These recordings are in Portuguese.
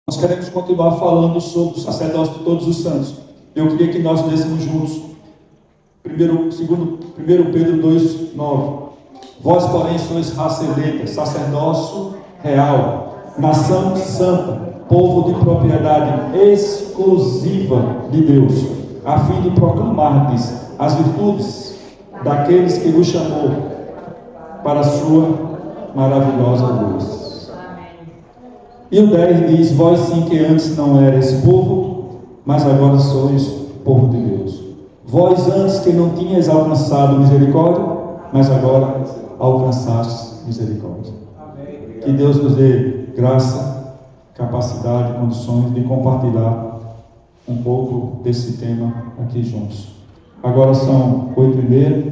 Nós queremos continuar falando sobre o sacerdócio de todos os santos. Eu queria que nós lêssemos juntos 1 Pedro 2,9. Vós, porém, sois raça eleita, sacerdócio real, nação santa, povo de propriedade exclusiva de Deus, a fim de proclamar-lhes as virtudes daqueles que vos chamou para a sua maravilhosa luz. E o 10 diz: vós sim que antes não erais povo, mas agora sois povo de Deus. Vós antes que não tinhais alcançado misericórdia, mas agora alcançastes misericórdia. Que Deus nos dê graça, capacidade, condições de compartilhar um pouco desse tema aqui juntos. Agora são 8h30.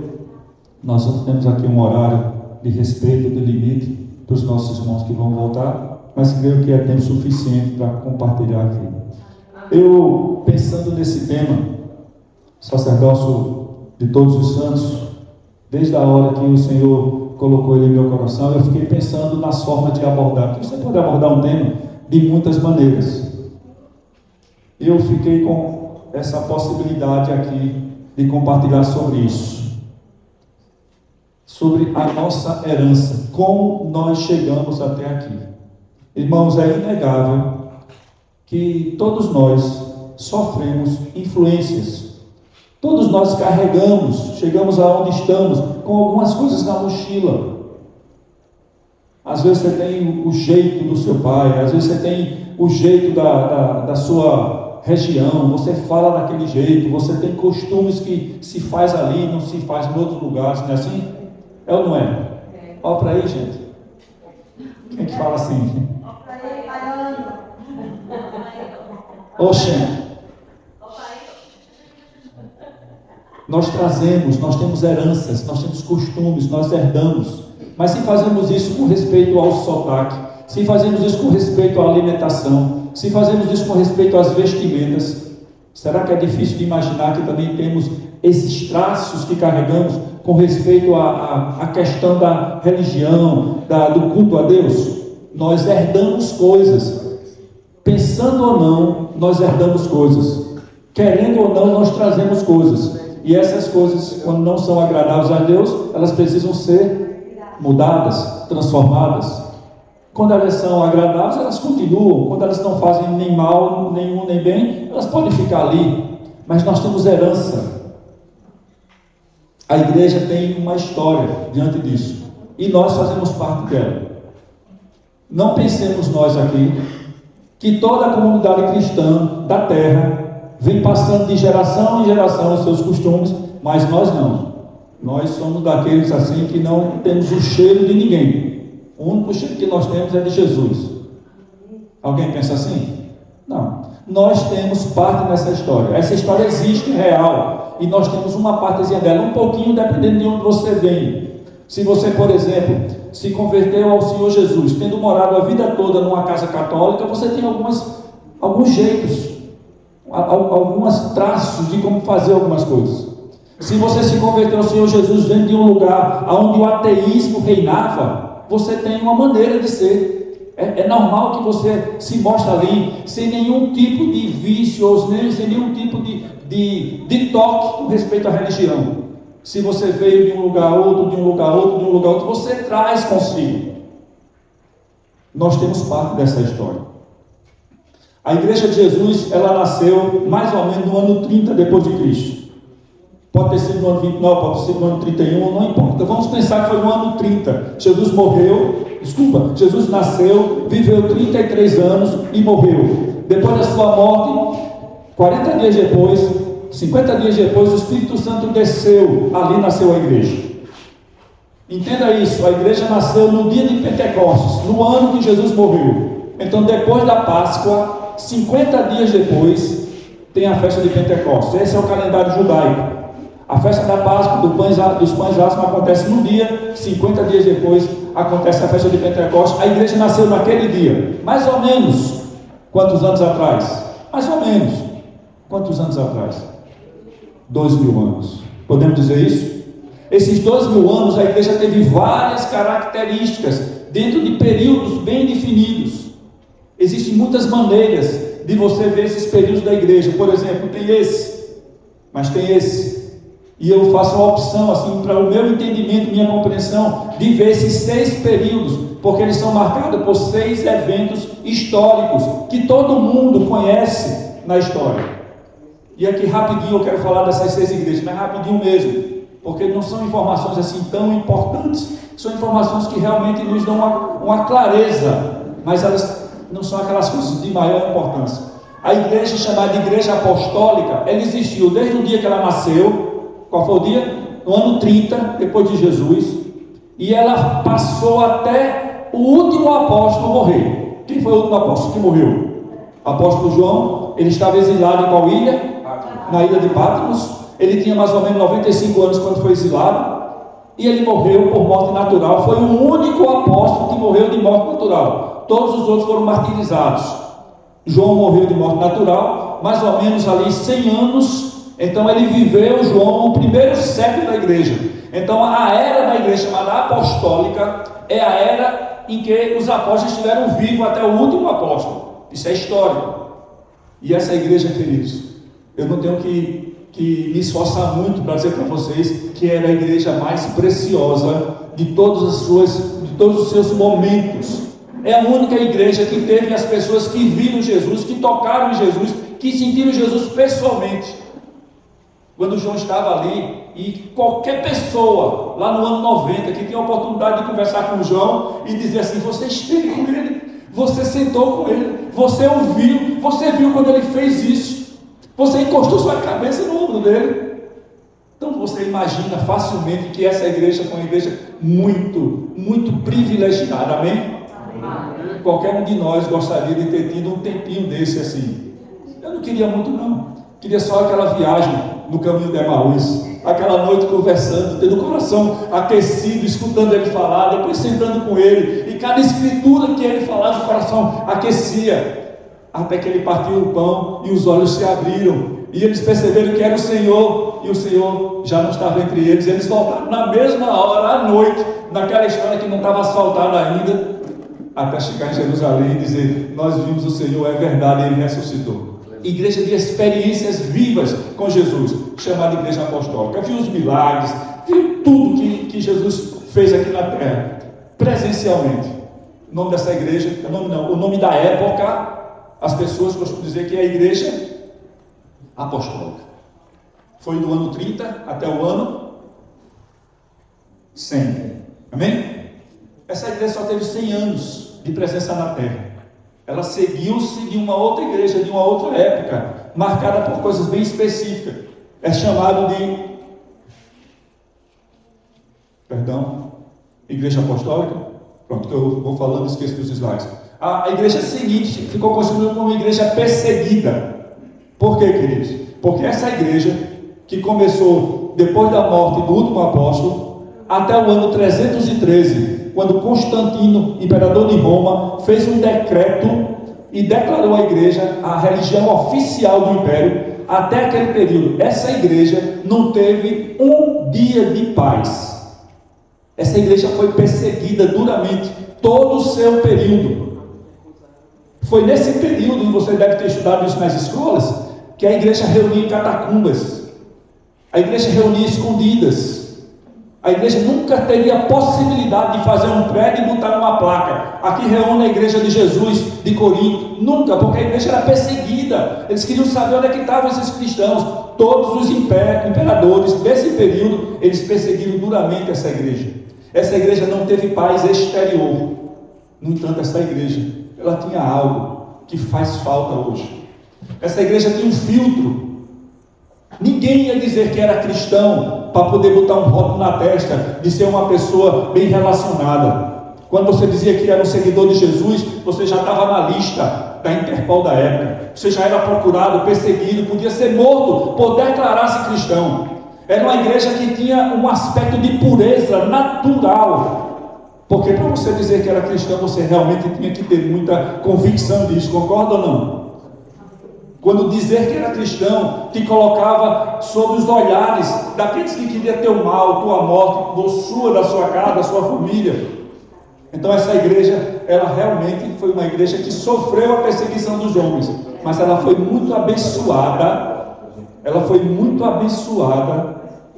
Nós temos aqui um horário de respeito, de limite para os nossos irmãos que vão voltar, mas creio que é tempo suficiente para compartilhar aqui. Eu, pensando nesse tema, sacerdócio de todos os santos, desde a hora que o Senhor colocou ele em meu coração, eu fiquei pensando nas formas de abordar, porque você pode abordar um tema de muitas maneiras. Eu fiquei com essa possibilidade aqui de compartilhar sobre isso, sobre a nossa herança, como nós chegamos até aqui. Irmãos, é inegável que todos nós sofremos influências. Todos nós carregamos, chegamos aonde estamos, com algumas coisas na mochila. Às vezes você tem o jeito do seu pai, às vezes você tem o jeito da sua região, você fala daquele jeito, você tem costumes que se faz ali, não se faz em outros lugares, não é assim? É ou não é? Olha para aí, gente. Quem é que fala assim? Oxê. Nós trazemos, nós temos heranças, nós temos costumes, nós herdamos. Mas se fazemos isso com respeito ao sotaque, se fazemos isso com respeito à alimentação, se fazemos isso com respeito às vestimentas, será que é difícil de imaginar que também temos esses traços que carregamos com respeito à questão da religião, do culto a Deus? Nós herdamos coisas. Pensando ou não, nós herdamos coisas. Querendo ou não, nós trazemos coisas. E essas coisas, quando não são agradáveis a Deus, elas precisam ser mudadas, transformadas. Quando elas são agradáveis, elas continuam. Quando elas não fazem nem mal, nenhum nem bem, elas podem ficar ali. Mas nós temos herança. A igreja tem uma história diante disso. E nós fazemos parte dela. Não pensemos nós aqui que toda a comunidade cristã da terra vem passando de geração em geração os seus costumes, mas nós não. Nós somos daqueles assim que não temos o cheiro de ninguém. O único cheiro que nós temos é de Jesus. Alguém pensa assim? Não. Nós temos parte nessa história. Essa história existe, real. E nós temos uma partezinha dela, um pouquinho, dependendo de onde você vem. Se você, por exemplo, se converteu ao Senhor Jesus, tendo morado a vida toda numa casa católica, você tem alguns jeitos, alguns traços de como fazer algumas coisas. Se você se converteu ao Senhor Jesus vendo de um lugar onde o ateísmo reinava, você tem uma maneira de ser. É normal que você se mostre ali sem nenhum tipo de vício, ou sem nenhum tipo de toque com respeito à religião. Se você veio de um lugar a outro, de um lugar a outro, de um lugar a outro, você traz consigo. Nós temos parte dessa história. A Igreja de Jesus, ela nasceu mais ou menos no ano 30 depois de Cristo. Pode ter sido no ano 29, pode ter sido no ano 31, não importa. Vamos pensar que foi no ano 30. Jesus nasceu, viveu 33 anos e morreu. Depois da sua morte, 40 dias depois, 50 dias depois, o Espírito Santo desceu, ali nasceu a igreja. Entenda isso, a igreja nasceu no dia de Pentecostes, no ano que Jesus morreu. Então, depois da Páscoa, 50 dias depois, tem a festa de Pentecostes. Esse é o calendário judaico. A festa da Páscoa, dos pães asmos, acontece no dia, 50 dias depois, acontece a festa de Pentecostes. A igreja nasceu naquele dia, mais ou menos. Quantos anos atrás? Mais ou menos. Quantos anos atrás? 2.000 anos. Podemos dizer isso? Esses 2.000 anos a igreja teve várias características dentro de períodos bem definidos. Existem muitas maneiras de você ver esses períodos da igreja. Por exemplo, tem esse, mas tem esse. E eu faço a opção, assim, para o meu entendimento, minha compreensão, de ver esses 6 períodos, porque eles são marcados por 6 eventos históricos, que todo mundo conhece na história. E aqui rapidinho eu quero falar dessas 6 igrejas, mas rapidinho mesmo, porque não são informações assim tão importantes, são informações que realmente nos dão uma clareza, mas elas não são aquelas coisas de maior importância. A igreja chamada de Igreja Apostólica, ela existiu desde o dia que ela nasceu. Qual foi o dia? No ano 30, depois de Jesus, e ela passou até o último apóstolo morrer. Quem foi o último apóstolo que morreu? Apóstolo João. Ele estava exilado em qual ilha? Na ilha de Patmos. Ele tinha mais ou menos 95 anos quando foi exilado, e ele morreu por morte natural. Foi o único apóstolo que morreu de morte natural. Todos os outros foram martirizados. João morreu de morte natural, mais ou menos ali 100 anos. Então ele viveu, João, o primeiro século da igreja. Então a era da igreja chamada apostólica é a era em que os apóstolos estiveram vivos até o último apóstolo. Isso é histórico. E essa igreja, queridos, eu não tenho que me esforçar muito para dizer para vocês que era a igreja mais preciosa de todos os seus momentos. É a única igreja que teve as pessoas que viram Jesus, que tocaram em Jesus, que sentiram Jesus pessoalmente. Quando João estava ali, e qualquer pessoa, lá no ano 90, que tinha a oportunidade de conversar com João e dizer assim: você esteve com ele, você sentou com ele, você ouviu, você viu quando ele fez isso, você encostou sua cabeça no ombro dele. Então você imagina facilmente que essa igreja foi uma igreja muito, muito privilegiada, amém? Amém. Qualquer um de nós gostaria de ter tido um tempinho desse assim. Eu não queria muito não, queria só aquela viagem no caminho de Emaús, aquela noite conversando, tendo o coração aquecido, escutando ele falar, depois sentando com ele, e cada escritura que ele falava, o coração aquecia, até que ele partiu o pão e os olhos se abriram, e eles perceberam que era o Senhor, e o Senhor já não estava entre eles. Eles voltaram na mesma hora, à noite, naquela estrada que não estava asfaltada ainda, até chegar em Jerusalém e dizer: nós vimos o Senhor, é verdade, ele ressuscitou. Igreja de experiências vivas com Jesus, chamada Igreja Apostólica. Viu os milagres, viu tudo que Jesus fez aqui na terra, presencialmente. O nome dessa igreja, o nome da época, as pessoas costumam dizer que é a Igreja Apostólica. Foi do ano 30 até o ano 100. Amém? Essa igreja só teve 100 anos de presença na terra. Ela seguiu-se de uma outra igreja, de uma outra época, marcada por coisas bem específicas. É chamado de, Igreja Apostólica. Pronto, que eu vou falando, esqueço dos slides. A igreja seguinte ficou constituída como uma igreja perseguida. Por quê, queridos? Porque essa igreja, que começou depois da morte do último apóstolo, até o ano 313, quando Constantino, imperador de Roma, fez um decreto e declarou a igreja a religião oficial do império. Até aquele período, essa igreja não teve um dia de paz. Essa igreja foi perseguida duramente todo o seu período. Foi nesse período, e você deve ter estudado isso nas escolas, que a igreja reunia em catacumbas, a igreja reunia escondidas. A igreja nunca teria a possibilidade de fazer um prédio e botar uma placa: aqui reúne a igreja de Jesus de Corinto. Nunca, porque a igreja era perseguida. Eles queriam saber onde é que estavam esses cristãos. Todos os imperadores desse período, eles perseguiram duramente essa igreja. Essa igreja não teve paz exterior. No entanto, essa igreja, ela tinha algo que faz falta hoje. Essa igreja tinha um filtro. Ninguém ia dizer que era cristão para poder botar um rótulo na testa de ser uma pessoa bem relacionada. Quando você dizia que era um seguidor de Jesus, você já estava na lista da Interpol da época. Você já era procurado, perseguido, podia ser morto por declarar-se cristão. Era uma igreja que tinha um aspecto de pureza natural. Porque para você dizer que era cristão, você realmente tinha que ter muita convicção disso. Concorda ou não? Quando dizer que era cristão, te colocava sob os olhares daqueles que queriam ter o mal, tua morte, da sua casa, da sua família. Então essa igreja, ela realmente foi uma igreja que sofreu a perseguição dos homens, mas ela foi muito abençoada,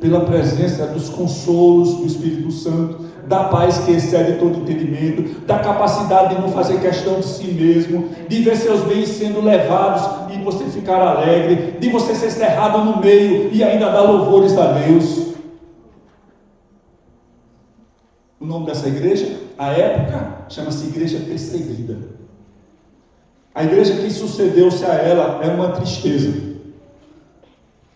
pela presença dos consolos do Espírito Santo, da paz que excede todo entendimento, da capacidade de não fazer questão de si mesmo, de ver seus bens sendo levados e você ficar alegre, de você ser cerrado no meio e ainda dar louvores a Deus. O nome dessa igreja, à época, chama-se Igreja Perseguida. A igreja que sucedeu-se a ela é uma tristeza.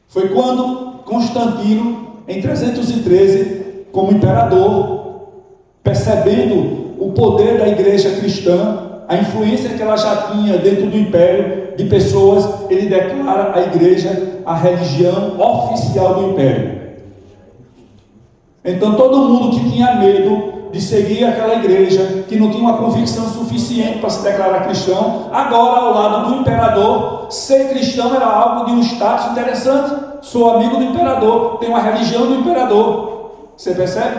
Foi quando Constantino, em 313, como imperador, percebendo o poder da igreja cristã, a influência que ela já tinha dentro do império de pessoas, ele declara a igreja a religião oficial do império. Então todo mundo que tinha medo de seguir aquela igreja, que não tinha uma convicção suficiente para se declarar cristão, agora ao lado do imperador, ser cristão era algo de um status interessante. Sou amigo do imperador, tenho a religião do imperador. Você percebe?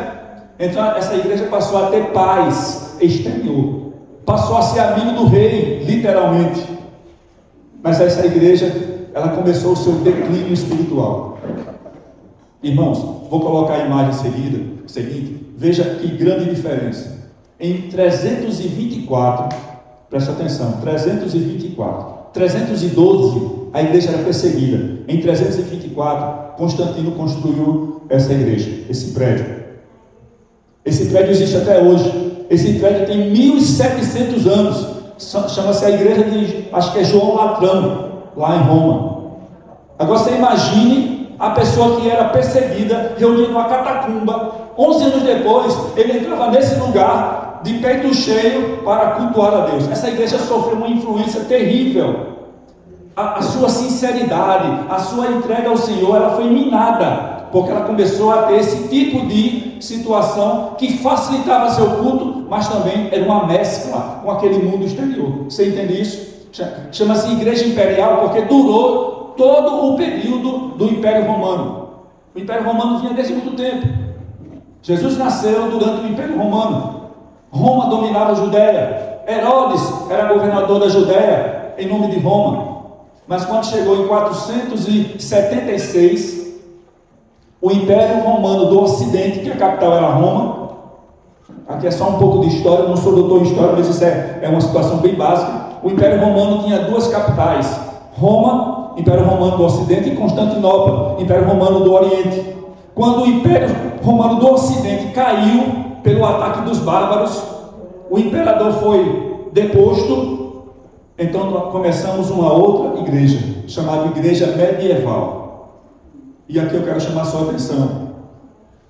Então essa igreja passou a ter paz exterior, passou a ser amigo do rei, literalmente. Mas essa igreja, ela começou o seu declínio espiritual. Irmãos, vou colocar a imagem seguinte. Veja que grande diferença. Em 324, presta atenção, 312, a igreja era perseguida. Em 324, Constantino construiu essa igreja, esse prédio. Esse prédio existe até hoje. Esse prédio tem 1700 anos. Chama-se a igreja de, acho que é João Latrano, lá em Roma. Agora você imagine a pessoa que era perseguida, reunida numa catacumba. 11 anos depois, ele entrava nesse lugar, de peito cheio, para cultuar a Deus. Essa igreja sofreu uma influência terrível. A sua sinceridade, a sua entrega ao Senhor, ela foi minada, porque ela começou a ter esse tipo de situação que facilitava seu culto, mas também era uma mescla com aquele mundo exterior. Você entende isso? Chama-se Igreja Imperial, porque durou todo o período do Império Romano. O Império Romano vinha desde muito tempo. Jesus nasceu durante o Império Romano. Roma dominava a Judéia. Herodes era governador da Judéia em nome de Roma. Mas quando chegou em 476, o Império Romano do Ocidente, que a capital era Roma, aqui é só um pouco de história, não sou doutor em história, mas isso é uma situação bem básica. O Império Romano tinha duas capitais: Roma, Império Romano do Ocidente, e Constantinopla, Império Romano do Oriente. Quando o Império Romano do Ocidente caiu pelo ataque dos bárbaros, o imperador foi deposto. Então começamos uma outra igreja, chamada Igreja Medieval. E aqui eu quero chamar a sua atenção.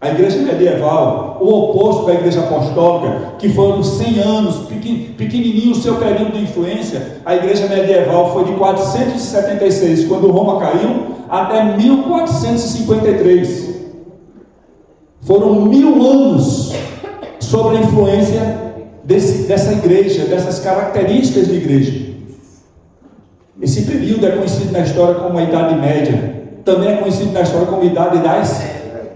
A igreja medieval, o oposto da igreja apostólica, que foi uns 100 anos, pequenininho o seu período de influência, a igreja medieval foi de 476, quando Roma caiu, até 1453. Foram 1000 anos sobre a influência dessa igreja, dessas características de igreja. Esse período é conhecido na história como a Idade Média, também é conhecido na história como a Idade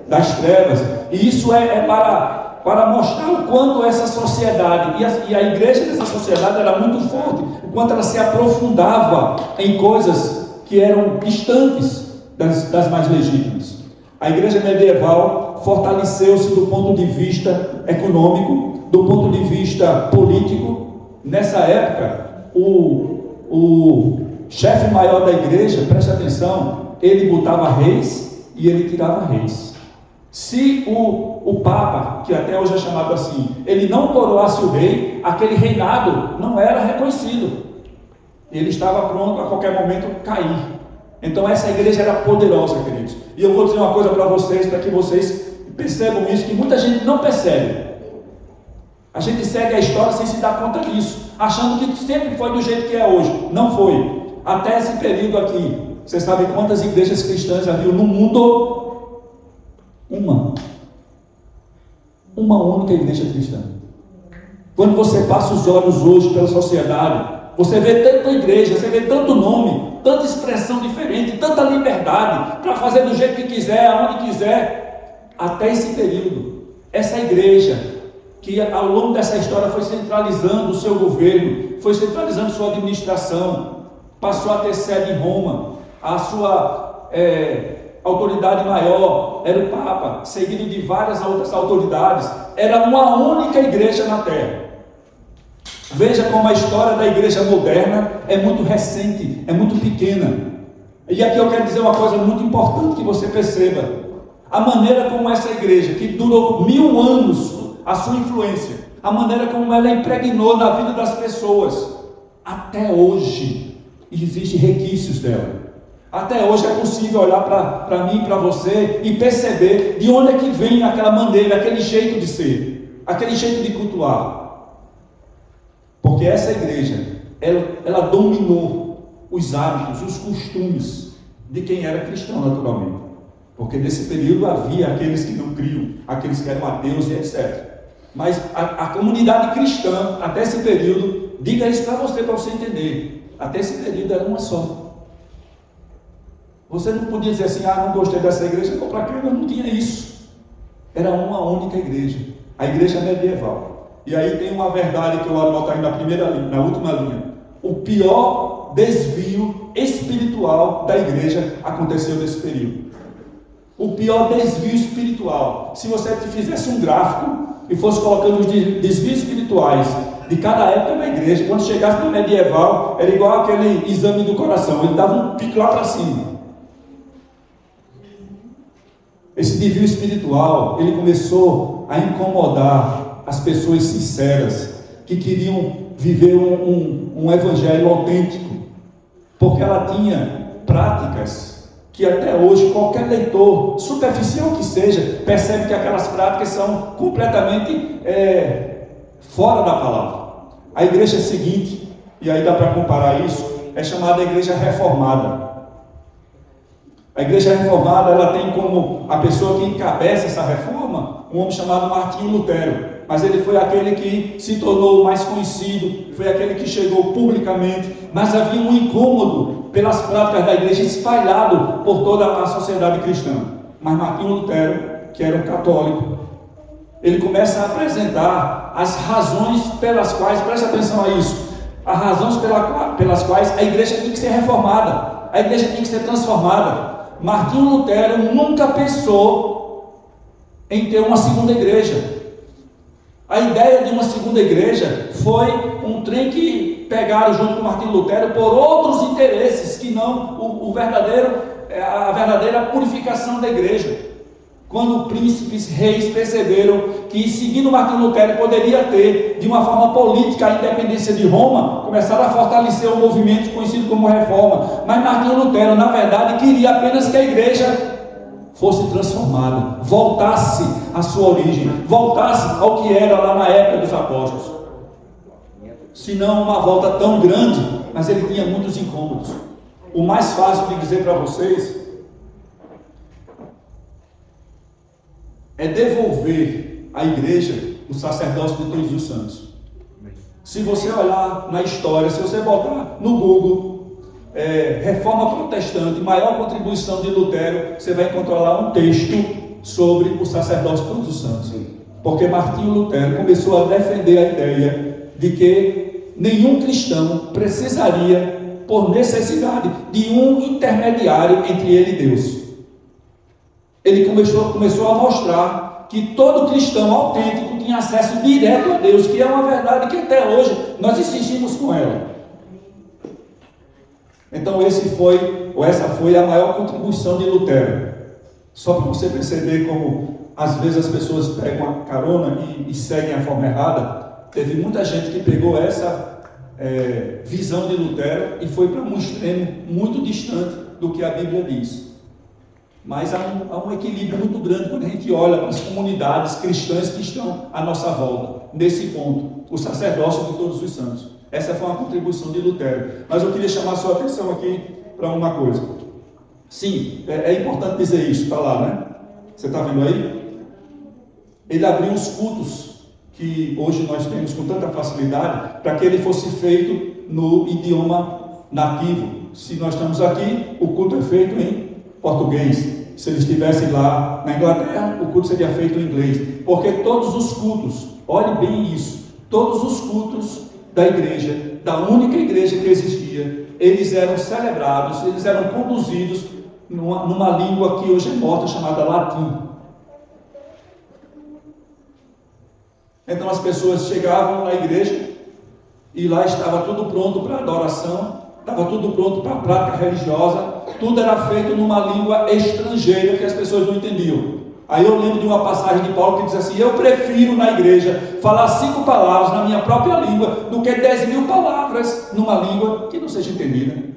das Trevas, e isso é para mostrar o quanto essa sociedade, e a igreja dessa sociedade era muito forte, o quanto ela se aprofundava em coisas que eram distantes das mais legítimas. A igreja medieval fortaleceu-se do ponto de vista econômico, do ponto de vista político. Nessa época, o chefe maior da igreja, preste atenção, ele botava reis e ele tirava reis. Se o Papa, que até hoje é chamado assim, ele não coroasse o rei, aquele reinado não era reconhecido. Ele estava pronto a qualquer momento cair. Então essa igreja era poderosa, queridos. E eu vou dizer uma coisa para vocês, para que vocês percebam isso, que muita gente não percebe. A gente segue a história sem se dar conta disso, achando que sempre foi do jeito que é hoje. Não foi. Até esse período aqui, você sabe quantas igrejas cristãs havia no mundo? Uma única igreja cristã. Quando você passa os olhos hoje pela sociedade, você vê tanta igreja, você vê tanto nome, tanta expressão diferente, tanta liberdade para fazer do jeito que quiser, aonde quiser. Até esse período, essa igreja que ao longo dessa história foi centralizando o seu governo, foi centralizando sua administração, passou a ter sede em Roma, a sua autoridade maior era o Papa, seguido de várias outras autoridades, era uma única igreja na terra. Veja como a história da igreja moderna é muito recente, é muito pequena. E aqui eu quero dizer uma coisa muito importante que você perceba: a maneira como essa igreja, que durou 1000 anos a sua influência, a maneira como ela impregnou na vida das pessoas, até hoje existem requisitos dela. Até hoje é possível olhar para mim, para você, e perceber de onde é que vem aquela maneira, aquele jeito de ser, aquele jeito de cultuar. Porque essa igreja, ela dominou os hábitos, os costumes de quem era cristão, naturalmente. Porque nesse período havia aqueles que não criam, aqueles que eram ateus e etc. Mas a comunidade cristã, até esse período, diga isso para você entender, até esse período era uma só. Você não podia dizer assim, não gostei dessa igreja, vou para cá, não tinha isso. Era uma única igreja, a igreja medieval. E aí tem uma verdade que eu anoto aí na última linha. O pior desvio espiritual da igreja aconteceu nesse período. O pior desvio espiritual. Se você fizesse um gráfico e fosse colocando os desvios espirituais de cada época da igreja, quando chegasse no medieval, era igual aquele exame do coração, ele dava um pico lá para cima. Esse desvio espiritual, ele começou a incomodar as pessoas sinceras, que queriam viver um evangelho autêntico, porque ela tinha práticas que até hoje qualquer leitor, superficial que seja, percebe que aquelas práticas são completamente fora da palavra. A igreja seguinte, e aí dá para comparar isso, é chamada igreja reformada. A igreja reformada, ela tem como a pessoa que encabeça essa reforma um homem chamado Martinho Lutero. Mas ele foi aquele que se tornou mais conhecido, foi aquele que chegou publicamente, mas havia um incômodo pelas práticas da igreja espalhado por toda a sociedade cristã. Mas Martinho Lutero, que era um católico, ele começa a apresentar as razões pelas quais, preste atenção a isso, as razões pelas quais a igreja tem que ser reformada, a igreja tem que ser transformada. Martinho Lutero nunca pensou em ter uma segunda igreja. A ideia de uma segunda igreja foi um trem que pegaram junto com Martinho Lutero por outros interesses, que não a verdadeira purificação da igreja. Quando príncipes, reis perceberam que seguindo Martinho Lutero poderia ter, de uma forma política, a independência de Roma, começaram a fortalecer o movimento conhecido como Reforma. Mas Martinho Lutero, na verdade, queria apenas que a igreja fosse transformada, voltasse à sua origem, voltasse ao que era lá na época dos apóstolos. Se não uma volta tão grande, mas ele tinha muitos incômodos. O mais fácil de dizer para vocês é devolver à igreja o sacerdócio de todos os santos. Se você olhar na história, se você botar no Google Reforma Protestante, maior contribuição de Lutero, você vai encontrar lá um texto sobre o sacerdócio de todos os santos. Porque Martinho Lutero começou a defender a ideia de que nenhum cristão precisaria, por necessidade, de um intermediário entre ele e Deus. Ele começou a mostrar que todo cristão autêntico tinha acesso direto a Deus, que é uma verdade que até hoje nós insistimos com ela. Então essa foi a maior contribuição de Lutero. Só para você perceber como às vezes as pessoas pegam a carona e seguem a forma errada. Teve muita gente que pegou essa visão de Lutero e foi para um extremo muito distante do que a Bíblia diz. Mas há um equilíbrio muito grande quando a gente olha para as comunidades cristãs que estão à nossa volta, nesse ponto, o sacerdócio de todos os santos. Essa foi uma contribuição de Lutero. Mas eu queria chamar a sua atenção aqui para uma coisa. Sim, é importante dizer isso, está lá, né? Você está vendo aí? Ele abriu os cultos que hoje nós temos com tanta facilidade, para que ele fosse feito no idioma nativo. Se nós estamos aqui, o culto é feito em português. se eles estivessem lá na Inglaterra, o culto seria feito em inglês, porque todos os cultos, olhe bem isso, todos os cultos da igreja, da única igreja que existia, eles eram celebrados, eles eram conduzidos numa língua que hoje é morta, chamada latim. Então as pessoas chegavam na igreja e lá estava tudo pronto para adoração, estava tudo pronto para a prática religiosa, tudo era feito numa língua estrangeira que as pessoas não entendiam. Aí eu lembro de uma passagem de Paulo que diz assim: eu prefiro na igreja falar 5 palavras na minha própria língua do que 10.000 palavras numa língua que não seja entendida.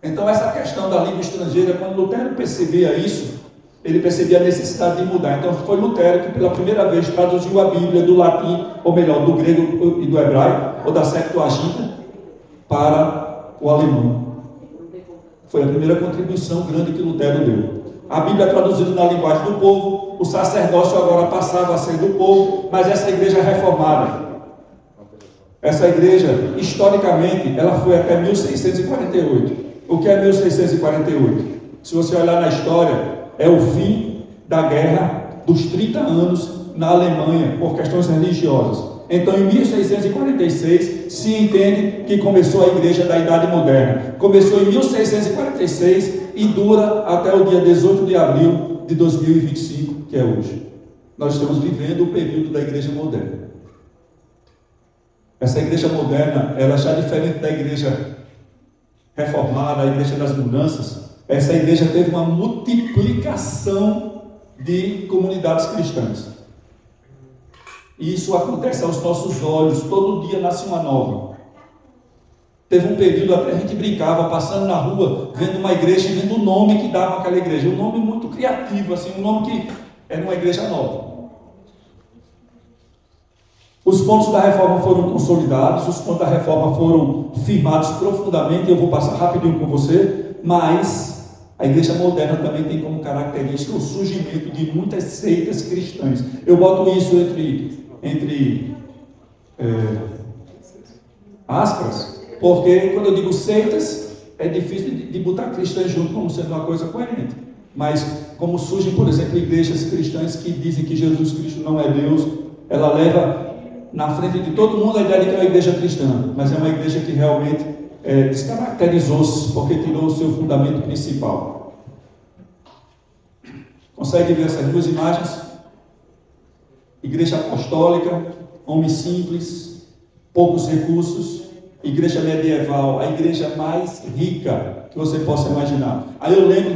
Então essa questão da língua estrangeira, quando Lutero percebia isso, ele percebia a necessidade de mudar. Então foi Lutero que pela primeira vez traduziu a Bíblia do latim, ou melhor, do grego e do hebraico, ou da Septuaginta, para o alemão. Foi a primeira contribuição grande que Lutero deu. A Bíblia é traduzida na linguagem do povo, o sacerdócio agora passava a ser do povo, mas essa igreja reformada, essa igreja, historicamente, ela foi até 1648. O que é 1648? Se você olhar na história, é o fim da guerra dos 30 anos na Alemanha, por questões religiosas. Então, em 1646, se entende que começou a igreja da Idade Moderna. Começou em 1646 e dura até o dia 18 de abril de 2025, que é hoje. Nós estamos vivendo o período da igreja moderna. Essa igreja moderna, ela já é diferente da igreja reformada, a igreja das mudanças. Essa igreja teve uma multiplicação de comunidades cristãs. E isso acontece aos nossos olhos, todo dia nasce uma nova. Teve um período até a gente brincava, passando na rua, vendo uma igreja e vendo o nome que dava aquela igreja. Um nome muito criativo, assim, um nome que era uma igreja nova. Os pontos da reforma foram consolidados, os pontos da reforma foram firmados profundamente. Eu vou passar rapidinho com você, mas a igreja moderna também tem como característica o surgimento de muitas seitas cristãs. Eu boto isso entre aspas, porque quando eu digo seitas, é difícil de botar cristãs junto como sendo uma coisa coerente. Mas como surgem, por exemplo, igrejas cristãs que dizem que Jesus Cristo não é Deus, ela leva na frente de todo mundo a ideia de que é uma igreja cristã, mas é uma igreja que realmente descaracterizou-se, porque tirou o seu fundamento principal. Consegue ver essas duas imagens? Igreja apostólica, homem simples, poucos recursos. Igreja medieval, a igreja mais rica que você possa imaginar. Aí eu lembro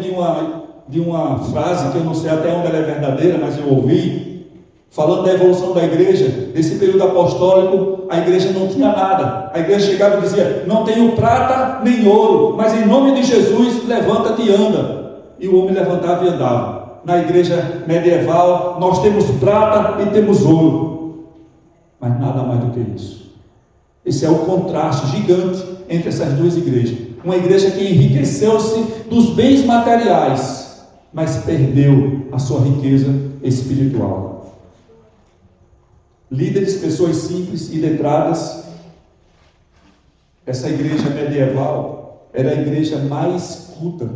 de uma frase que eu não sei até onde ela é verdadeira, mas eu ouvi, falando da evolução da igreja. Nesse período apostólico, a igreja não tinha nada. A igreja chegava e dizia: não tenho prata nem ouro, mas em nome de Jesus, levanta-te e anda. E o homem levantava e andava. Na igreja medieval, nós temos prata e temos ouro, mas nada mais do que isso. Esse é o contraste gigante entre essas duas igrejas. Uma igreja que enriqueceu-se dos bens materiais, mas perdeu a sua riqueza espiritual. Líderes, pessoas simples e letradas. Essa igreja medieval era a igreja mais culta.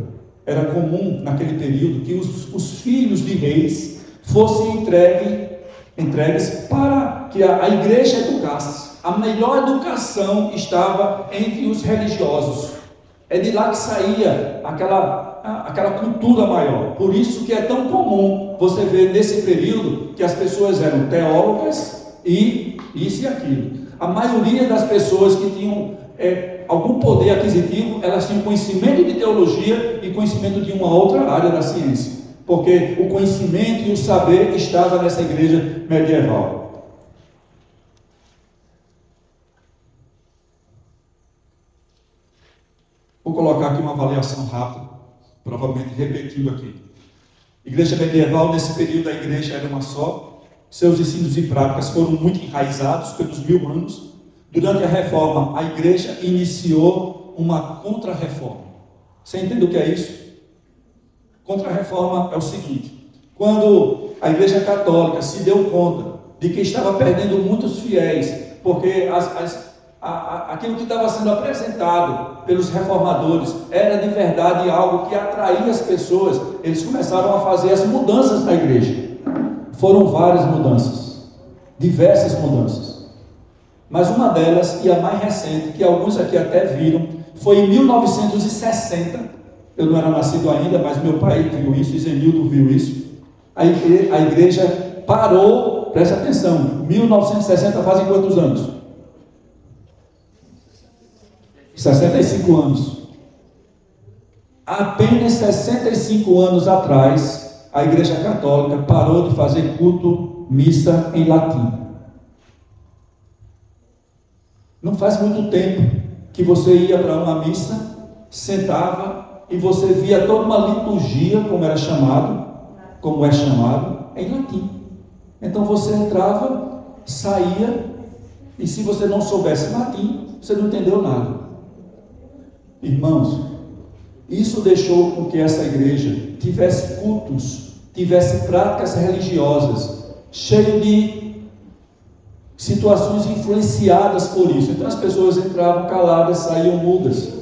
Era comum naquele período que os filhos de reis fossem entregues para que a igreja educasse. A melhor educação estava entre os religiosos. É de lá que saía aquela cultura maior. Por isso que é tão comum você ver nesse período que as pessoas eram teólogas e isso e aquilo. A maioria das pessoas que tinham algum poder aquisitivo, elas tinham conhecimento de teologia e conhecimento de uma outra área da ciência. Porque o conhecimento e o saber estava nessa igreja medieval. Vou colocar aqui uma avaliação rápida, provavelmente repetindo aqui. Igreja medieval, nesse período a igreja era uma só. Seus ensinos e práticas foram muito enraizados pelos 1000 anos. Durante a reforma, a igreja iniciou uma contra-reforma. Você entende o que é isso? Contra-reforma é o seguinte: quando a igreja católica se deu conta de que estava perdendo muitos fiéis, porque aquilo que estava sendo apresentado pelos reformadores era de verdade algo que atraía as pessoas, eles começaram a fazer as mudanças na igreja. Foram várias mudanças, diversas mudanças. Mas uma delas, e a mais recente, que alguns aqui até viram, foi em 1960. Eu não era nascido ainda, mas meu pai viu isso, Zenildo viu isso. A igreja parou, preste atenção, 1960 fazem quantos anos? 65 anos. Apenas 65 anos atrás, a Igreja Católica parou de fazer culto, missa em latim. Não faz muito tempo que você ia para uma missa, sentava e você via toda uma liturgia, como é chamado, em latim. Então você entrava, saía, e se você não soubesse latim, você não entendeu nada. Irmãos, isso deixou com que essa igreja tivesse cultos, tivesse práticas religiosas, cheio de situações influenciadas por isso. Então as pessoas entravam caladas, saíam mudas.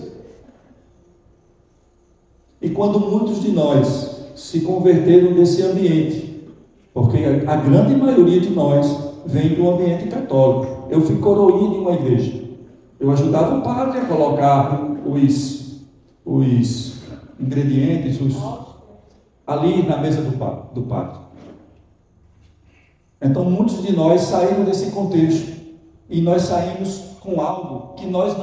E quando muitos de nós se converteram desse ambiente, porque a grande maioria de nós vem do ambiente católico. Eu fui coroinha de uma igreja. Eu ajudava o padre a colocar os ingredientes ali na mesa do padre. Então muitos de nós saíram desse contexto e nós saímos com algo que nós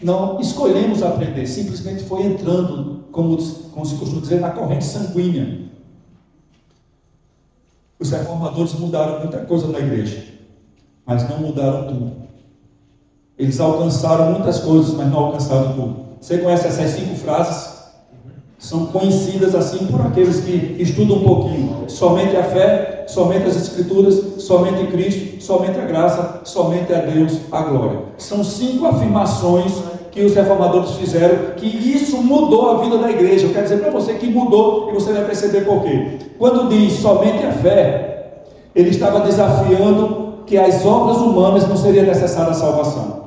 não escolhemos aprender, simplesmente foi entrando, como se costuma dizer, na corrente sanguínea. Os reformadores mudaram muita coisa na igreja, mas não mudaram tudo. Eles alcançaram muitas coisas, mas não alcançaram tudo. Você conhece essas 5 frases? São conhecidas assim por aqueles que estudam um pouquinho. Somente a fé, somente as Escrituras, somente Cristo, somente a graça, somente a Deus a glória. São 5 afirmações que os reformadores fizeram, que isso mudou a vida da igreja. Eu quero dizer para você que mudou, e você vai perceber por quê. Quando diz somente a fé, ele estava desafiando que as obras humanas não seria necessária a salvação.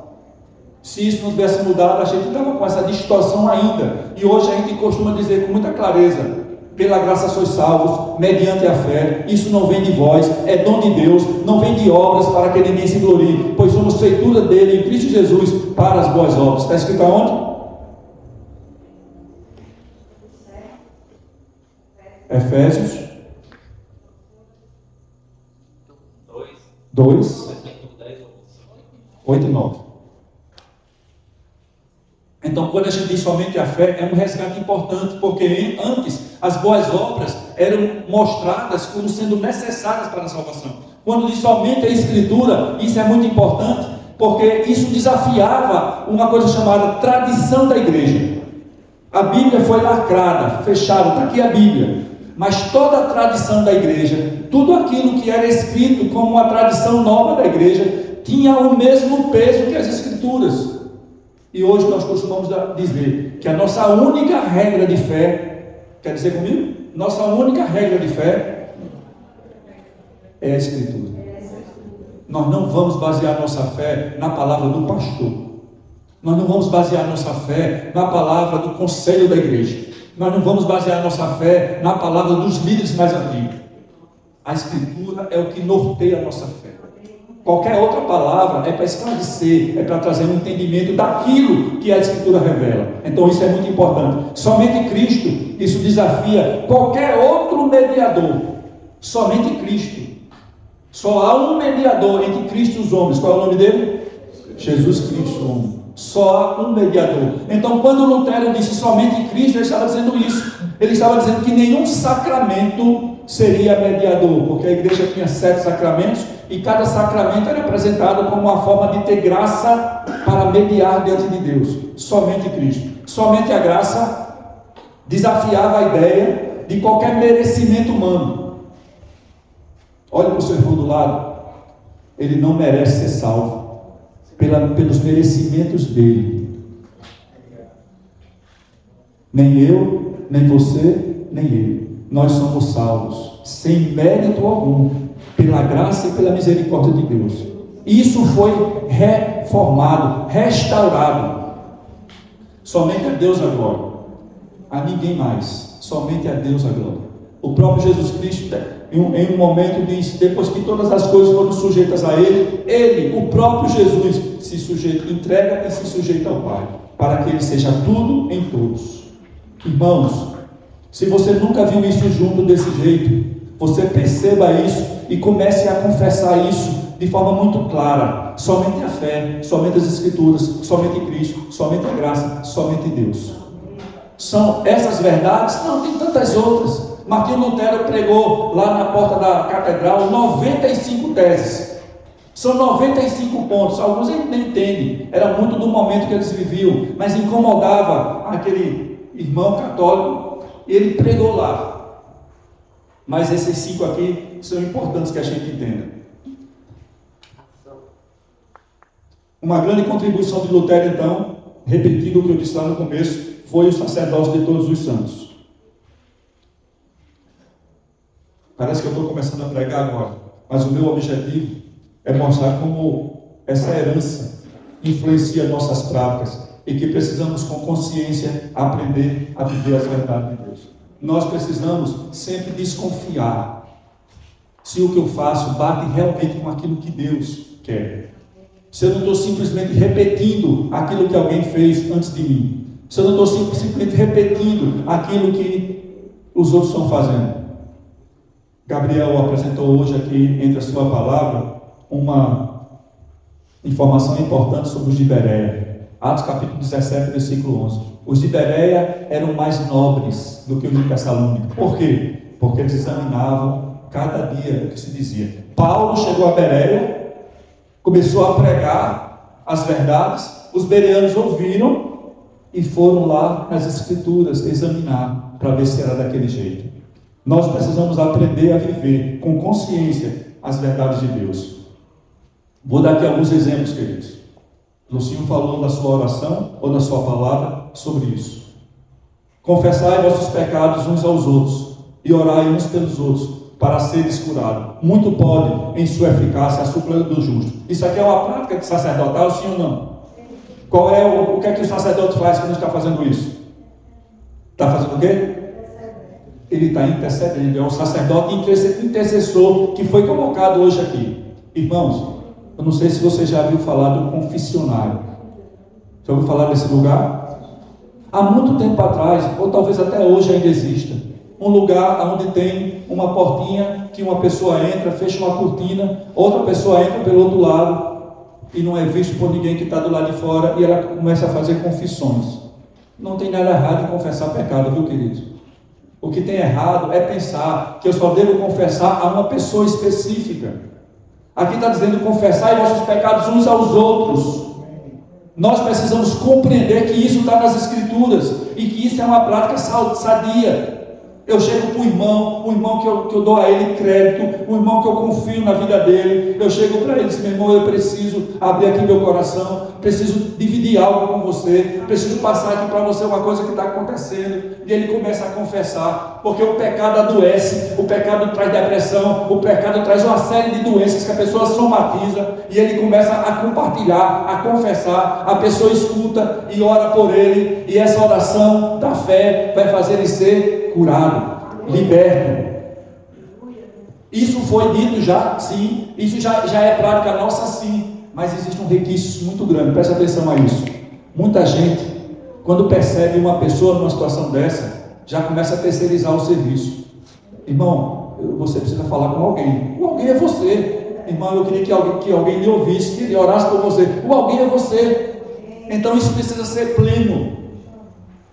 Se isso não tivesse mudado, a gente estava com essa distorção ainda. E hoje a gente costuma dizer com muita clareza: pela graça sois salvos, mediante a fé. Isso não vem de vós, é dom de Deus, não vem de obras para que ninguém se glorie, pois somos feitura dele em Cristo Jesus para as boas obras. Está escrito aonde? Efésios 2, 8 e 9. Então, quando a gente diz somente a fé, é um resgate importante, porque antes as boas obras eram mostradas como sendo necessárias para a salvação. Quando diz somente a Escritura, isso é muito importante, porque isso desafiava uma coisa chamada tradição da igreja. A Bíblia foi lacrada, fechada, está aqui a Bíblia. Mas toda a tradição da igreja, tudo aquilo que era escrito como uma tradição nova da igreja, tinha o mesmo peso que as Escrituras. E hoje nós costumamos dizer que a nossa única regra de fé, quer dizer comigo? Nossa única regra de fé é a Escritura. Nós não vamos basear nossa fé na palavra do pastor. Nós não vamos basear nossa fé na palavra do conselho da igreja. Nós não vamos basear nossa fé na palavra dos líderes mais antigos. A Escritura é o que norteia a nossa fé. Qualquer outra palavra é para esclarecer, é para trazer um entendimento daquilo que a Escritura revela. Então isso é muito importante. Somente Cristo, isso desafia qualquer outro mediador. Somente Cristo. Só há um mediador entre Cristo e os homens. Qual é o nome dele? Jesus Cristo, homem. Só há um mediador. Então quando Lutero disse somente Cristo, ele estava dizendo isso. Ele estava dizendo que nenhum sacramento seria mediador, porque a igreja tinha 7 sacramentos, e cada sacramento era apresentado como uma forma de ter graça para mediar diante de Deus. Somente Cristo. Somente a graça desafiava a ideia de qualquer merecimento humano. Olhe para o seu irmão do lado. Ele não merece ser salvo pelos merecimentos dele. Nem eu, nem você, nem ele. Nós somos salvos sem mérito algum, pela graça e pela misericórdia de Deus. Isso foi reformado, restaurado. Somente a Deus a glória, a ninguém mais, somente a Deus a glória. O próprio Jesus Cristo, em um momento, diz: depois que todas as coisas foram sujeitas a Ele, o próprio Jesus, se sujeita, entrega e se sujeita ao Pai, para que Ele seja tudo em todos. Irmãos, se você nunca viu isso junto desse jeito, você perceba isso e comece a confessar isso de forma muito clara. Somente a fé, somente as Escrituras, somente Cristo, somente a graça, somente Deus. São essas verdades? Não, tem tantas outras. Martinho Lutero pregou lá na porta da catedral 95 teses. São 95 pontos. Alguns nem entendem. Era muito do momento que eles viviam, mas incomodava aquele irmão católico. Ele pregou lá. Mas esses 5 aqui são importantes que a gente entenda. Uma grande contribuição de Lutero, então, repetindo o que eu disse lá no começo, foi o sacerdócio de todos os santos. Parece que eu estou começando a pregar agora, mas o meu objetivo é mostrar como essa herança influencia nossas práticas e que precisamos, com consciência, aprender a viver as verdades de Deus. Nós precisamos sempre desconfiar se o que eu faço bate realmente com aquilo que Deus quer. Se eu não estou simplesmente repetindo aquilo que alguém fez antes de mim. Se eu não estou simplesmente repetindo aquilo que os outros estão fazendo. Gabriel apresentou hoje aqui, entre a sua palavra, uma informação importante sobre os de Bereia. Atos capítulo 17, versículo 11. Os de Bereia eram mais nobres do que os de Tessalônica. Por quê? Porque eles examinavam cada dia o que se dizia. Paulo chegou a Bereia, começou a pregar as verdades, os bereanos ouviram e foram lá nas Escrituras examinar para ver se era daquele jeito. Nós precisamos aprender a viver com consciência as verdades de Deus. Vou dar aqui alguns exemplos, queridos. Lucinho falou na sua oração ou na sua palavra sobre isso. Confessai vossos pecados uns aos outros e orai uns pelos outros para seres curados. Muito pode, em sua eficácia, a súplica do justo. Isso aqui é uma prática de sacerdotal, sim ou não? Qual é o que é que o sacerdote faz quando está fazendo isso? Está fazendo o quê? Ele está intercedendo. É um sacerdote intercessor que foi convocado hoje aqui. Irmãos, eu não sei se você já ouviu falar do confessionário. Já ouviu falar desse lugar? Há muito tempo atrás, ou talvez até hoje ainda exista, um lugar onde tem uma portinha que uma pessoa entra, fecha uma cortina, outra pessoa entra pelo outro lado e não é visto por ninguém que está do lado de fora, e ela começa a fazer confissões. Não tem nada errado em confessar pecado, viu, querido? O que tem errado é pensar que eu só devo confessar a uma pessoa específica. Aqui está dizendo: confessai vossos pecados uns aos outros. Nós precisamos compreender que isso está nas Escrituras e que isso é uma prática sadia. Eu chego para o irmão que eu dou a ele crédito, um irmão que eu confio na vida dele. Eu chego para ele e digo: meu irmão, eu preciso abrir aqui meu coração, preciso dividir algo com você, preciso passar aqui para você uma coisa que está acontecendo. E ele começa a confessar, porque o pecado adoece, o pecado traz depressão, o pecado traz uma série de doenças que a pessoa somatiza, e ele começa a compartilhar, a confessar. A pessoa escuta e ora por ele, e essa oração da fé vai fazer ele ser curado, liberto. Isso foi dito já, sim. Isso já é prática nossa, sim. Mas existe um requisito muito grande, presta atenção a isso. Muita gente, quando percebe uma pessoa numa situação dessa, já começa a terceirizar o serviço. Irmão, você precisa falar com alguém. O alguém é você. Irmão, eu queria que alguém lhe ouvisse, que ele orasse por você. O alguém é você. Então isso precisa ser pleno.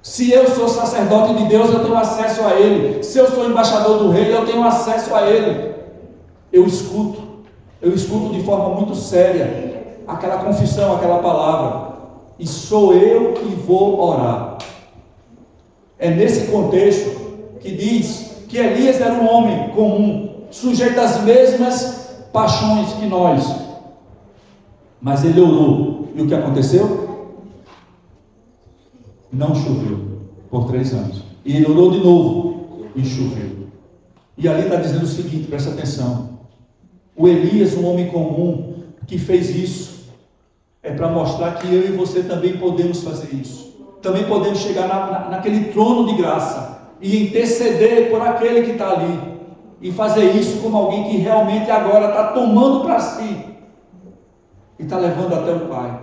Se eu sou sacerdote de Deus, eu tenho acesso a Ele. Se eu sou embaixador do Rei, eu tenho acesso a Ele. Eu escuto de forma muito séria aquela confissão, aquela palavra. E sou eu que vou orar. É nesse contexto que diz que Elias era um homem comum, sujeito às mesmas paixões que nós. Mas ele orou. E o que aconteceu? Não choveu por 3 anos. E ele orou de novo e choveu. E ali está dizendo o seguinte, presta atenção: o Elias, um homem comum, que fez isso, é para mostrar que eu e você também podemos fazer isso. Também podemos chegar naquele trono de graça e interceder por aquele que está ali, e fazer isso como alguém que realmente agora está tomando para si e está levando até o Pai,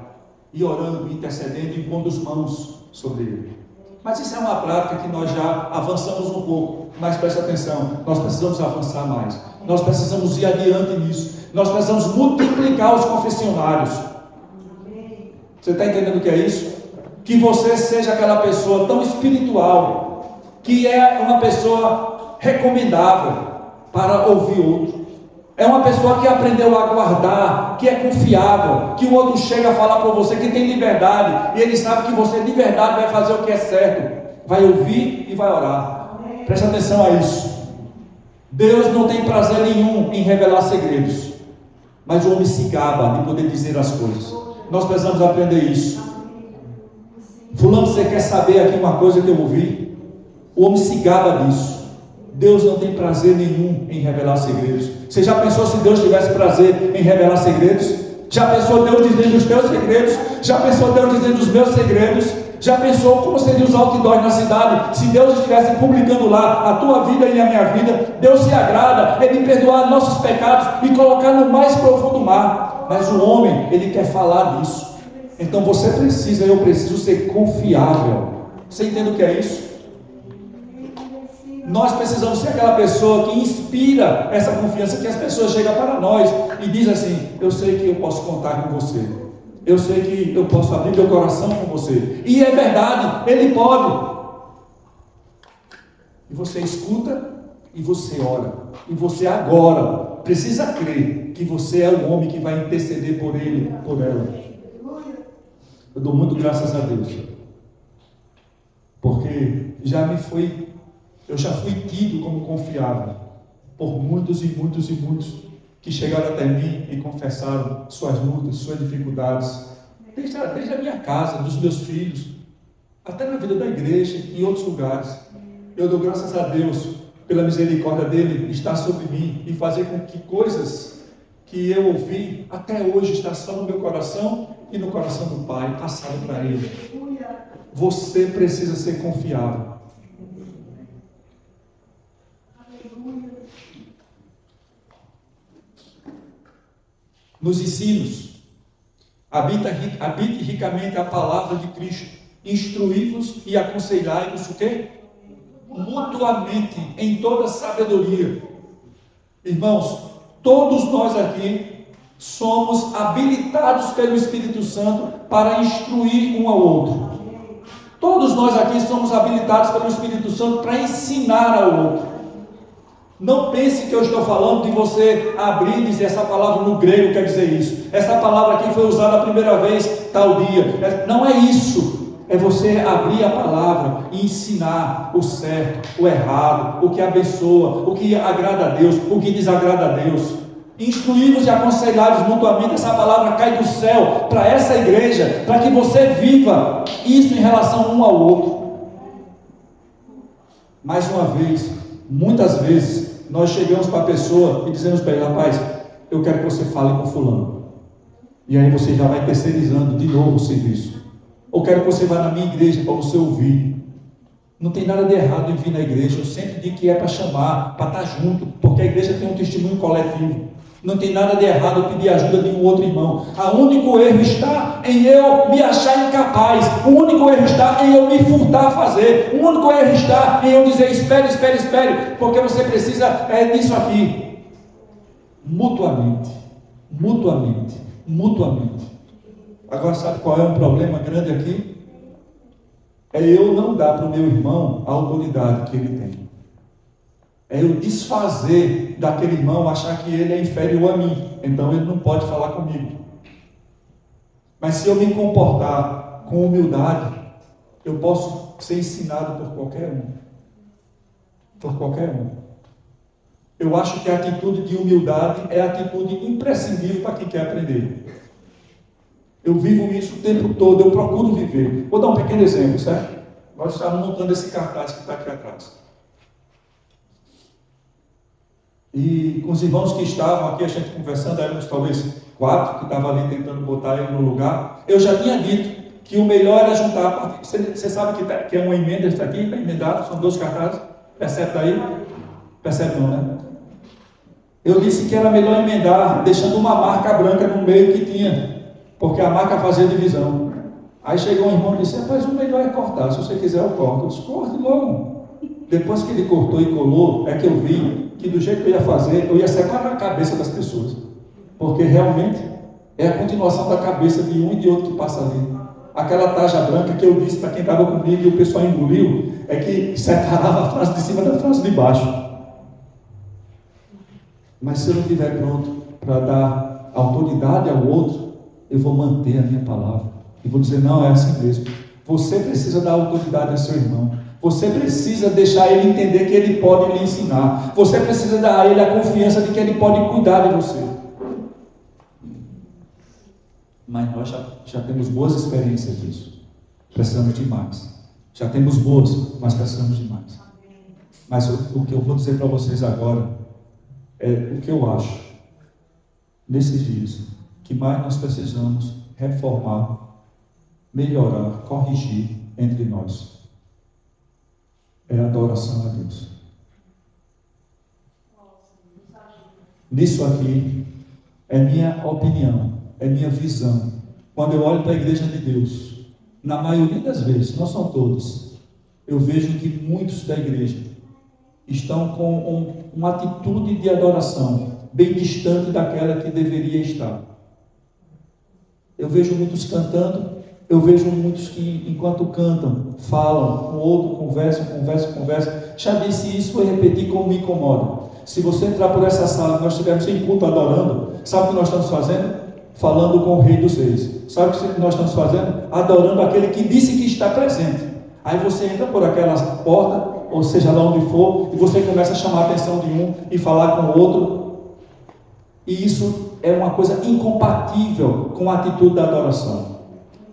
e orando, intercedendo e pondo as mãos sobre ele. Mas isso é uma prática que nós já avançamos um pouco, mas preste atenção, nós precisamos avançar mais, nós precisamos ir adiante nisso, nós precisamos multiplicar os confessionários. Você está entendendo o que é isso? Que você seja aquela pessoa tão espiritual, que é uma pessoa recomendável para ouvir outro. É uma pessoa que aprendeu a guardar, que é confiável, que o outro chega a falar para você, que tem liberdade, e ele sabe que você de verdade vai fazer o que é certo, vai ouvir e vai orar. Preste atenção a isso. Deus não tem prazer nenhum em revelar segredos, mas o homem se gaba de poder dizer as coisas. Nós precisamos aprender isso. Fulano, você quer saber aqui uma coisa que eu ouvi? O homem se gaba disso. Deus não tem prazer nenhum em revelar segredos. Você já pensou se Deus tivesse prazer em revelar segredos? Já pensou Deus dizendo os teus segredos? Já pensou Deus dizendo os meus segredos? Já pensou como seriam os outdoors na cidade se Deus estivesse publicando lá a tua vida e a minha vida? Deus se agrada em perdoar nossos pecados e colocar no mais profundo mar. Mas o homem, ele quer falar disso. Então você precisa, eu preciso ser confiável. Você entende o que é isso? Nós precisamos ser aquela pessoa que inspira essa confiança, que as pessoas chegam para nós e dizem assim: eu sei que eu posso contar com você, eu sei que eu posso abrir meu coração com você, e é verdade, ele pode. E você escuta e você ora, e você agora precisa crer que você é o homem que vai interceder por ele, por ela. Eu dou muito graças a Deus, porque eu já fui tido como confiável por muitos e muitos e muitos que chegaram até mim e confessaram suas lutas, suas dificuldades, desde a minha casa, dos meus filhos, até na vida da igreja e em outros lugares. Eu dou graças a Deus pela misericórdia dele estar sobre mim e fazer com que coisas que eu ouvi até hoje está só no meu coração e no coração do Pai, passado para ele. Você precisa ser confiável. Nos ensinos, habite ricamente a palavra de Cristo, instruí-vos e aconselhai-vos o quê? Mutuamente, em toda sabedoria. Irmãos, todos nós aqui somos habilitados pelo Espírito Santo para instruir um ao outro. Todos nós aqui somos habilitados pelo Espírito Santo para ensinar ao outro. Não pense que eu estou falando de você abrir e dizer essa palavra no grego quer dizer isso. Essa palavra aqui foi usada a primeira vez tal dia. Não é isso. É você abrir a palavra e ensinar o certo, o errado, o que abençoa, o que agrada a Deus, o que desagrada a Deus. Instruí-vos e aconselhai-vos mutuamente. Essa palavra cai do céu para essa igreja, para que você viva isso em relação um ao outro. Mais uma vez, muitas vezes, nós chegamos para a pessoa e dizemos para ele: rapaz, eu quero que você fale com fulano. E aí você já vai terceirizando de novo o serviço. Ou quero que você vá na minha igreja para você ouvir. Não tem nada de errado em vir na igreja. Eu sempre digo que é para chamar, para estar junto, porque a igreja tem um testemunho coletivo. Não tem nada de errado eu pedir ajuda de um outro irmão. O único erro está em eu me achar incapaz. O único erro está em eu me furtar a fazer. O único erro está em eu dizer: espere, porque você precisa disso aqui. Mutuamente. Agora, sabe qual é um problema grande aqui? É eu não dar para o meu irmão a autoridade que ele tem. É eu desfazer daquele irmão, achar que ele é inferior a mim, então ele não pode falar comigo. Mas se eu me comportar com humildade, eu posso ser ensinado por qualquer um. Eu acho que a atitude de humildade é a atitude imprescindível para quem quer aprender. Eu vivo isso o tempo todo, eu procuro viver. Vou dar um pequeno exemplo, certo? Nós estamos montando esse cartaz que está aqui atrás. E com os irmãos que estavam aqui, a gente conversando, éramos talvez 4 que estavam ali tentando botar ele no lugar. Eu já tinha dito que o melhor era juntar. Você sabe que é uma emenda isso aqui, está emendado, são 2 cartazes. Percebe daí? Percebe não, né? Eu disse que era melhor emendar, deixando uma marca branca no meio que tinha, porque a marca fazia divisão. Aí chegou um irmão e disse: rapaz, o melhor é cortar, se você quiser eu corto. Eu disse: corte logo. Depois que ele cortou e colou, é que eu vi que do jeito que eu ia fazer, eu ia separar a cabeça das pessoas, porque realmente é a continuação da cabeça de um e de outro que passa ali. Aquela taja branca que eu disse para quem estava comigo e o pessoal engoliu, é que separava a frase de cima da frase de baixo. Mas se eu não estiver pronto para dar autoridade ao outro, eu vou manter a minha palavra e vou dizer: não, é assim mesmo. Você precisa dar autoridade ao seu irmão. Você precisa deixar ele entender que ele pode lhe ensinar. Você precisa dar a ele a confiança de que ele pode cuidar de você. Mas nós já temos boas experiências disso. Precisamos de mais. Já temos boas, mas precisamos de mais. Mas o que eu vou dizer para vocês agora é o que eu acho, nesses dias, que mais nós precisamos reformar, melhorar, corrigir entre nós. É a adoração a Deus. Nisso aqui, é minha opinião, é minha visão. Quando eu olho para a igreja de Deus, na maioria das vezes, não são todas, eu vejo que muitos da igreja estão com uma atitude de adoração bem distante daquela que deveria estar. Eu vejo muitos cantando, eu vejo muitos que, enquanto cantam, falam, com o outro conversa. Já disse isso, vou repetir como me incomoda. Se você entrar por essa sala, nós estivermos em culto adorando, sabe o que nós estamos fazendo? Falando com o Rei dos Reis. Sabe o que nós estamos fazendo? Adorando aquele que disse que está presente. Aí você entra por aquela porta, ou seja lá onde for, e você começa a chamar a atenção de um e falar com o outro. E isso é uma coisa incompatível com a atitude da adoração.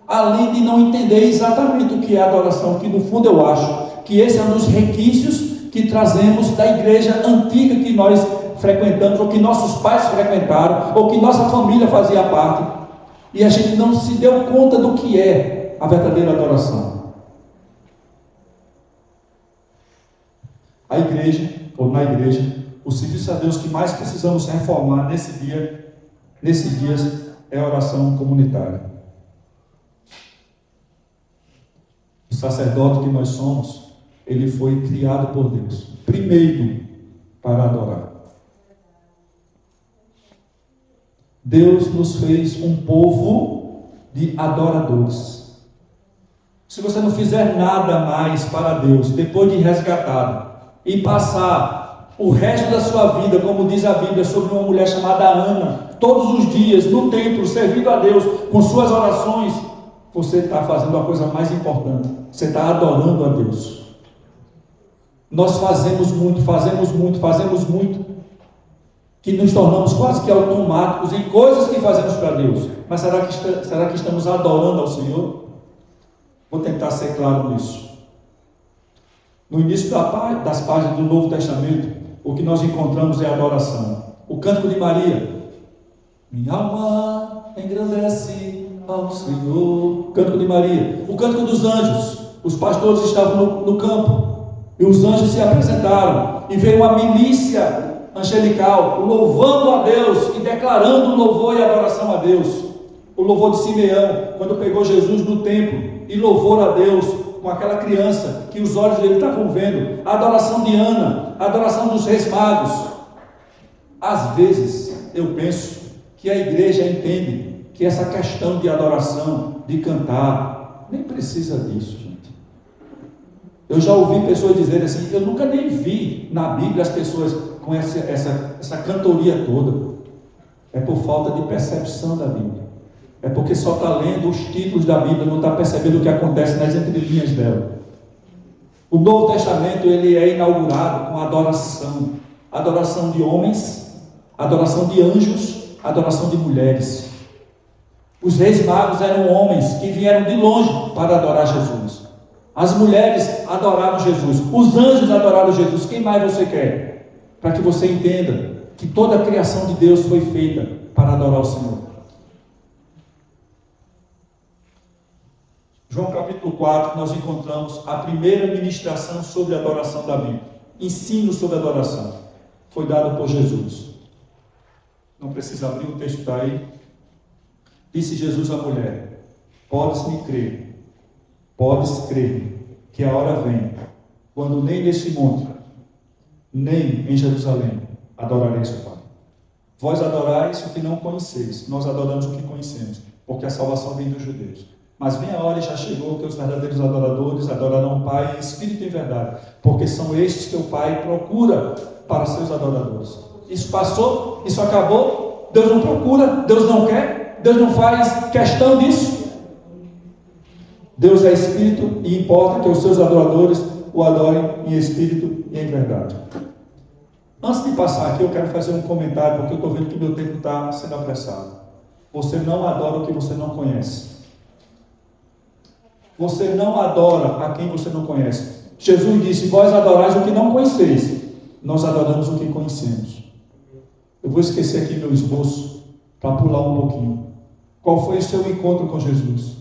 Além de não entender exatamente o que é adoração, que no fundo eu acho que esse é um dos requisitos que trazemos da igreja antiga que nós frequentamos, ou que nossos pais frequentaram, ou que nossa família fazia parte, e a gente não se deu conta do que é a verdadeira adoração. A igreja, ou na igreja, o serviço a Deus que mais precisamos reformar nesses dias é a oração comunitária. O sacerdote que nós somos, ele foi criado por Deus, primeiro para adorar. Deus nos fez um povo de adoradores. Se você não fizer nada mais para Deus, depois de resgatado, e passar o resto da sua vida, como diz a Bíblia, sobre uma mulher chamada Ana, todos os dias, no templo, servindo a Deus, com suas orações, você está fazendo a coisa mais importante, você está adorando a Deus. Nós fazemos muito, que nos tornamos quase que automáticos em coisas que fazemos para Deus. Mas será que estamos adorando ao Senhor? Vou tentar ser claro nisso. No início das páginas do Novo Testamento, o que nós encontramos é a adoração. O Cântico de Maria: minha alma engrandece ao Senhor. O Cântico de Maria. O Cântico dos Anjos. Os pastores estavam no campo e os anjos se apresentaram e veio uma milícia angelical louvando a Deus e declarando louvor e adoração a Deus. O louvor de Simeão, quando pegou Jesus no templo, e louvor a Deus com aquela criança que os olhos dele estavam vendo. A adoração de Ana, a adoração dos reis magos. Às vezes eu penso que a igreja entende que essa questão de adoração, de cantar, nem precisa disso, gente. Eu já ouvi pessoas dizerem assim: eu nunca nem vi na Bíblia as pessoas com essa cantoria toda. É por falta de percepção da Bíblia. É porque só está lendo os títulos da Bíblia, não está percebendo o que acontece nas entrelinhas dela. O Novo Testamento, ele é inaugurado com adoração. Adoração de homens, adoração de anjos, adoração de mulheres. Os reis magos eram homens que vieram de longe para adorar Jesus. As mulheres adoraram Jesus. Os anjos adoraram Jesus. Quem mais você quer? para que você entenda que toda a criação de Deus foi feita para adorar o Senhor. João capítulo 4, nós encontramos a primeira ministração sobre a adoração da Bíblia. Ensino sobre a adoração. Foi dado por Jesus. Não precisa abrir, o texto está aí. Disse Jesus à mulher: podes-me crer, podes crer, que a hora vem, quando nem neste monte, nem em Jerusalém, adorareis o Pai. Vós adorais o que não conheceis, nós adoramos o que conhecemos, porque a salvação vem dos judeus. Mas vem a hora e já chegou que os verdadeiros adoradores adorarão o Pai em espírito e em verdade, porque são estes que o Pai procura para seus adoradores. Isso passou, isso acabou, Deus não procura, Deus não quer, Deus não faz questão disso. Deus é espírito e importa que os seus adoradores o adorem em espírito e em verdade. Antes de passar aqui, eu quero fazer um comentário, porque eu estou vendo que meu tempo está sendo apressado. Você não adora o que você não conhece. Você não adora a quem você não conhece. Jesus disse: vós adorais o que não conheceis. Nós adoramos o que conhecemos. Eu vou esquecer aqui meu esboço para pular um pouquinho. Qual foi o seu encontro com Jesus?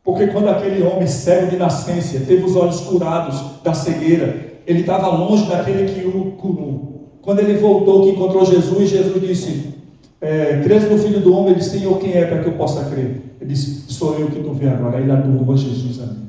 Porque quando aquele homem cego de nascença teve os olhos curados da cegueira, ele estava longe daquele que o curou. Quando ele voltou, que encontrou Jesus, Jesus disse: crês no Filho do Homem? Ele disse: Senhor, quem é para que eu possa crer? Ele disse: sou eu que tu vê agora. Ele adorou Jesus ali.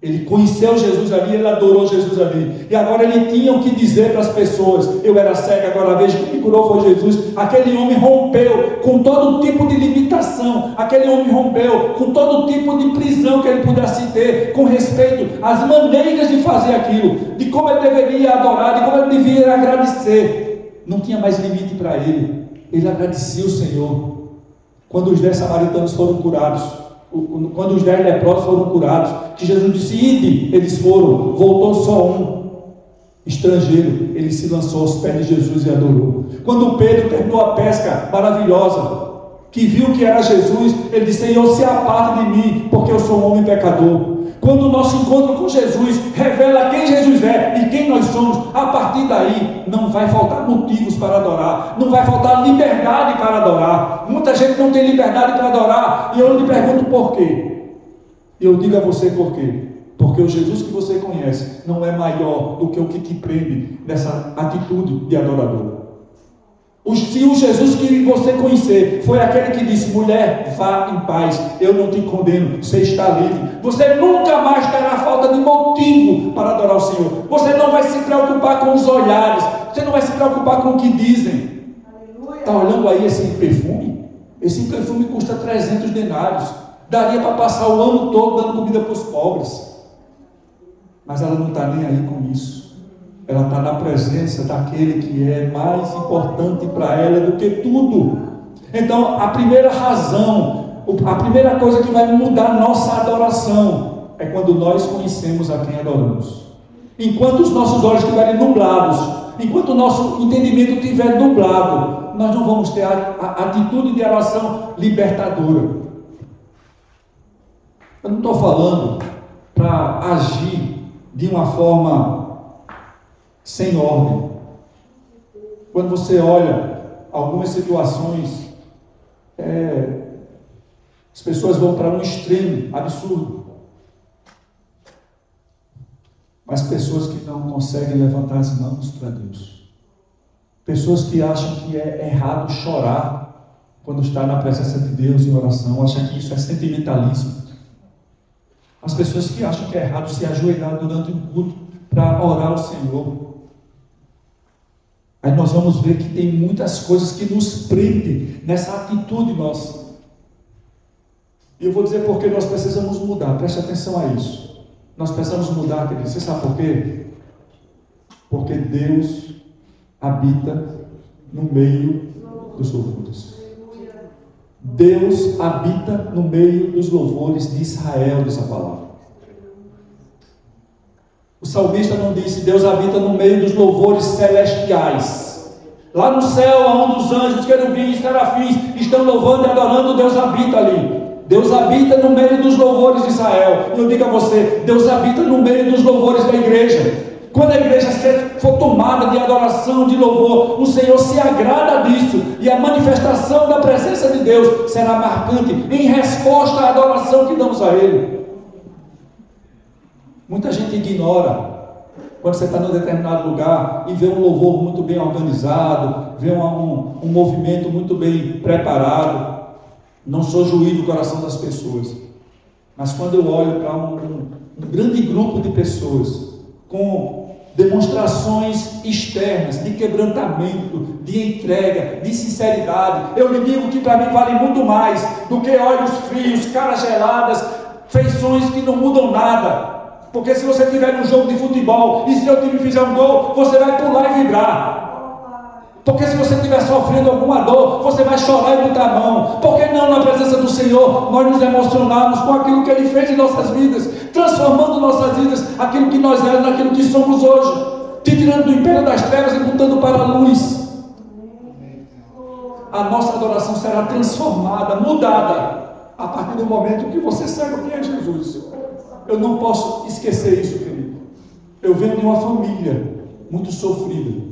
Ele conheceu Jesus ali, ele adorou Jesus ali. E agora ele tinha o que dizer para as pessoas: eu era cego, agora vejo que me curou foi Jesus. Aquele homem rompeu com todo tipo de limitação. Aquele homem rompeu com todo tipo de prisão que ele pudesse ter, com respeito às maneiras de fazer aquilo, de como ele deveria adorar, de como ele deveria agradecer. Não tinha mais limite para ele. Ele agradecia o Senhor. Quando os 10 samaritanos foram curados, quando os 10 leprosos foram curados, que Jesus disse: ide, eles foram, voltou só um estrangeiro, ele se lançou aos pés de Jesus e adorou. Quando Pedro terminou a pesca maravilhosa, que viu que era Jesus, ele disse: Senhor, se aparte de mim, porque eu sou um homem pecador. Quando o nosso encontro com Jesus revela quem Jesus é e quem nós somos, a partir daí não vai faltar motivos para adorar, não vai faltar liberdade para adorar. Muita gente não tem liberdade para adorar, e eu lhe pergunto por quê. Eu digo a você por quê. Porque o Jesus que você conhece não é maior do que o que te prende nessa atitude de adorador. Se o Jesus que você conhecer foi aquele que disse: mulher, vá em paz, eu não te condeno, você está livre, você nunca mais terá falta de motivo para adorar o Senhor. Você não vai se preocupar com os olhares, você não vai se preocupar com o que dizem. Está olhando aí esse perfume? Esse perfume custa 300 denários, daria para passar o ano todo dando comida para os pobres. Mas ela não está nem aí com isso. Ela está na presença daquele que é mais importante para ela do que tudo. Então, a primeira razão, a primeira coisa que vai mudar nossa adoração é quando nós conhecemos a quem adoramos. Enquanto os nossos olhos estiverem nublados, enquanto o nosso entendimento estiver nublado, nós não vamos ter a atitude de oração libertadora. Eu não estou falando para agir de uma forma sem ordem. Quando você olha algumas situações, as pessoas vão para um extremo absurdo, mas pessoas que não conseguem levantar as mãos para Deus, pessoas que acham que é errado chorar quando está na presença de Deus em oração, acham que isso é sentimentalismo. As pessoas que acham que é errado se ajoelhar durante um culto para orar ao Senhor. Aí nós vamos ver que tem muitas coisas que nos prendem nessa atitude nossa. E eu vou dizer porque nós precisamos mudar, preste atenção a isso. Nós precisamos mudar, querido. Você sabe por quê? Porque Deus habita no meio dos louvores. Deus habita no meio dos louvores de Israel, diz a palavra. O salmista não disse: Deus habita no meio dos louvores celestiais. Lá no céu, onde os anjos, querubins e serafins estão louvando e adorando, Deus habita ali. Deus habita no meio dos louvores de Israel. E eu digo a você: Deus habita no meio dos louvores da igreja. Quando a igreja for tomada de adoração, de louvor, o Senhor se agrada disso, e a manifestação da presença de Deus será marcante em resposta à adoração que damos a Ele. Muita gente ignora quando você está num determinado lugar e vê um louvor muito bem organizado, vê um movimento muito bem preparado. Não sou juiz do coração das pessoas, mas quando eu olho para um grande grupo de pessoas com demonstrações externas de quebrantamento, de entrega, de sinceridade, eu lhe digo que para mim vale muito mais do que olhos frios, caras geladas, feições que não mudam nada. Porque se você tiver um jogo de futebol e se eu time fizer um gol, você vai pular e vibrar. Porque se você estiver sofrendo alguma dor, você vai chorar e botar a mão. Por que não, na presença do Senhor, nós nos emocionarmos com aquilo que Ele fez em nossas vidas, transformando nossas vidas, aquilo que nós éramos, naquilo que somos hoje, te tirando do império das trevas e botando para a luz. A nossa adoração será transformada, mudada, a partir do momento que você saiba quem é Jesus. Eu não posso esquecer isso, querido. Eu venho de uma família muito sofrida.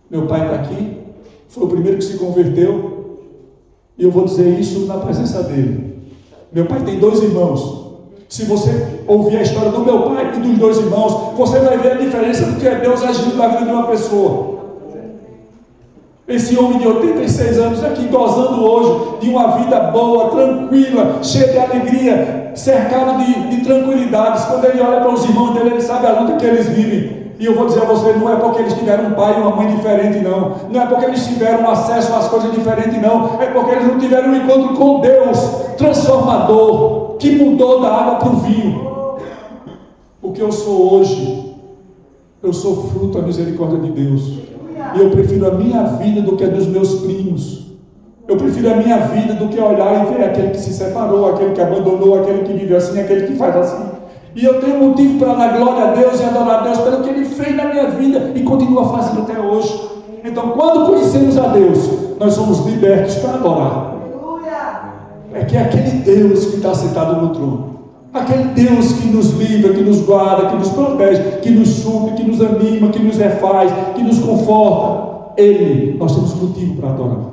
Meu pai está aqui, foi o primeiro que se converteu, e eu vou dizer isso na presença dele. Meu pai tem 2 irmãos. Se você ouvir a história do meu pai e dos 2 irmãos, você vai ver a diferença do que é Deus agindo na vida de uma pessoa. Esse homem de 86 anos aqui, gozando hoje de uma vida boa, tranquila, cheia de alegria, cercado de tranquilidades. Quando ele olha para os irmãos dele, ele sabe a luta que eles vivem. E eu vou dizer a você, não é porque eles tiveram um pai e uma mãe diferente, não. Não é porque eles tiveram acesso às coisas diferentes, não. É porque eles não tiveram um encontro com Deus transformador, que mudou da água para o vinho. O que eu sou hoje, eu sou fruto da misericórdia de Deus. E eu prefiro a minha vida do que a dos meus primos. Eu prefiro a minha vida do que olhar e ver aquele que se separou, aquele que abandonou, aquele que vive assim, aquele que faz assim. E eu tenho motivo para dar glória a Deus e adorar a Deus pelo que Ele fez na minha vida e continua fazendo até hoje. Então, quando conhecemos a Deus, nós somos libertos para adorar. É que é aquele Deus que está sentado no trono, aquele Deus que nos livra, que nos guarda, que nos protege, que nos supre, que nos anima, que nos refaz, que nos conforta. Ele, nós temos motivo para adorar.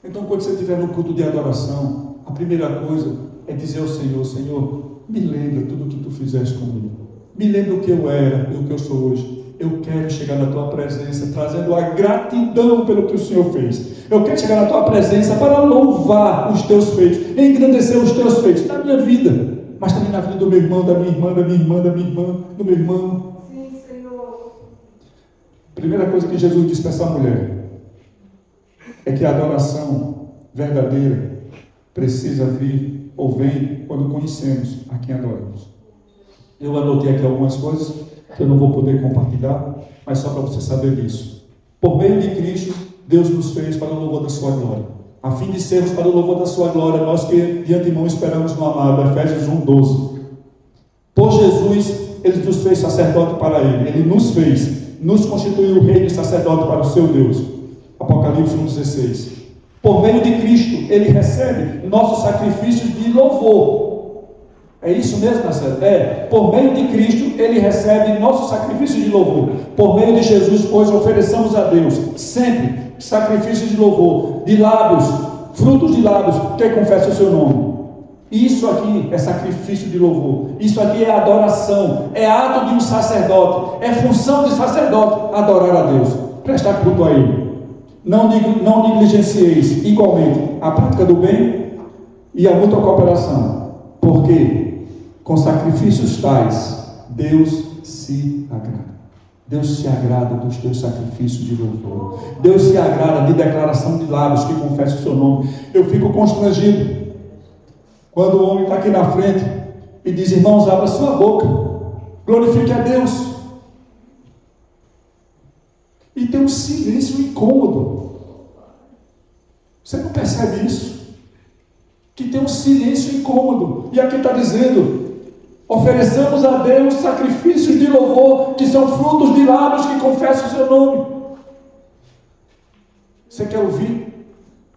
Então, quando você estiver no culto de adoração, a primeira coisa é dizer ao Senhor: Senhor, me lembra tudo o que Tu fizeste comigo. Me lembra o que eu era e o que eu sou hoje. Eu quero chegar na Tua presença trazendo a gratidão pelo que o Senhor fez. Eu quero chegar na Tua presença para louvar os Teus feitos, engrandecer os Teus feitos na minha vida, mas também na vida do meu irmão, da minha irmã, da minha irmã, da minha irmã, do meu irmão. Sim, Senhor. Primeira coisa que Jesus disse para essa mulher é que a adoração verdadeira precisa vir ou vem quando conhecemos a quem adoramos. Eu anotei aqui algumas coisas que eu não vou poder compartilhar, mas só para você saber disso. Por meio de Cristo, Deus nos fez para o louvor da sua glória, a fim de sermos para o louvor da sua glória, nós que de antemão esperamos no amado. Efésios 1:12. Por Jesus, Ele nos fez sacerdote para Ele. Ele nos fez, nos constituiu rei e sacerdote para o seu Deus. Apocalipse 1:16. Por meio de Cristo, Ele recebe nossos sacrifícios de louvor. É isso mesmo, Marcelo? Por meio de Cristo, Ele recebe nossos sacrifícios de louvor. Por meio de Jesus, pois, ofereçamos a Deus sempre sacrifícios de louvor, de lábios, frutos de lábios, que confessam o seu nome. Isso aqui é sacrifício de louvor. Isso aqui é adoração. É ato de um sacerdote. É função de sacerdote adorar a Deus, prestar culto a Ele. Não negligencieis igualmente a prática do bem e a mútua cooperação, porque com sacrifícios tais Deus se agrada. Deus se agrada dos teus sacrifícios de louvor. Deus se agrada de declaração de lábios que confessam o seu nome. Eu fico constrangido quando o homem está aqui na frente e diz: irmãos, abra sua boca, glorifique a Deus. E tem um silêncio incômodo. Você não percebe isso? Que tem um silêncio incômodo. E aqui está dizendo: ofereçamos a Deus sacrifícios de louvor, que são frutos de lábios que confessam o seu nome. Você quer ouvir?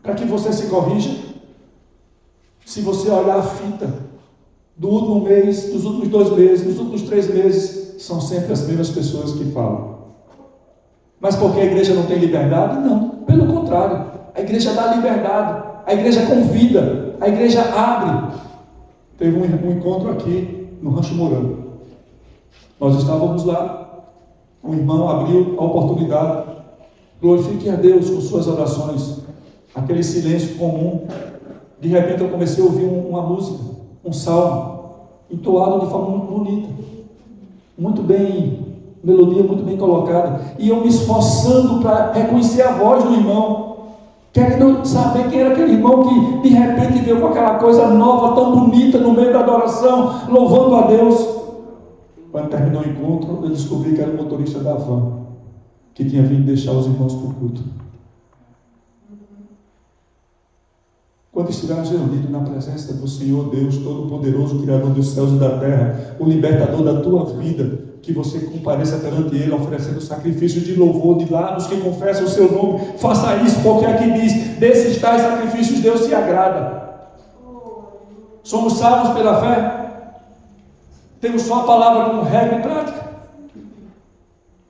Para que você se corrija? Se você olhar a fita do último mês, dos últimos 2 meses, dos últimos 3 meses, são sempre as mesmas pessoas que falam. Mas porque a igreja não tem liberdade? Não, pelo contrário, a igreja dá liberdade, a igreja convida, a igreja abre. Teve um encontro aqui no Rancho Mourão. Nós estávamos lá, o irmão abriu a oportunidade. Glorifique a Deus com suas orações. Aquele silêncio comum. De repente eu comecei a ouvir uma música, um salmo, entoado de forma muito bonita, muito bem, melodia muito bem colocada. E eu me esforçando para reconhecer a voz do irmão, querendo saber quem era aquele irmão que de repente veio com aquela coisa nova, tão bonita no meio da adoração, louvando a Deus. Quando terminou o encontro, eu descobri que era o motorista da van, que tinha vindo deixar os irmãos para o culto. Quando estivermos reunidos na presença do Senhor Deus Todo-Poderoso, Criador dos céus e da terra, o libertador da tua vida, que você compareça perante Ele, oferecendo sacrifício de louvor, de lábios que confessam o seu nome. Faça isso, porque aqui diz: desses tais sacrifícios Deus se agrada. Somos salvos pela fé? Temos só a palavra como regra e prática?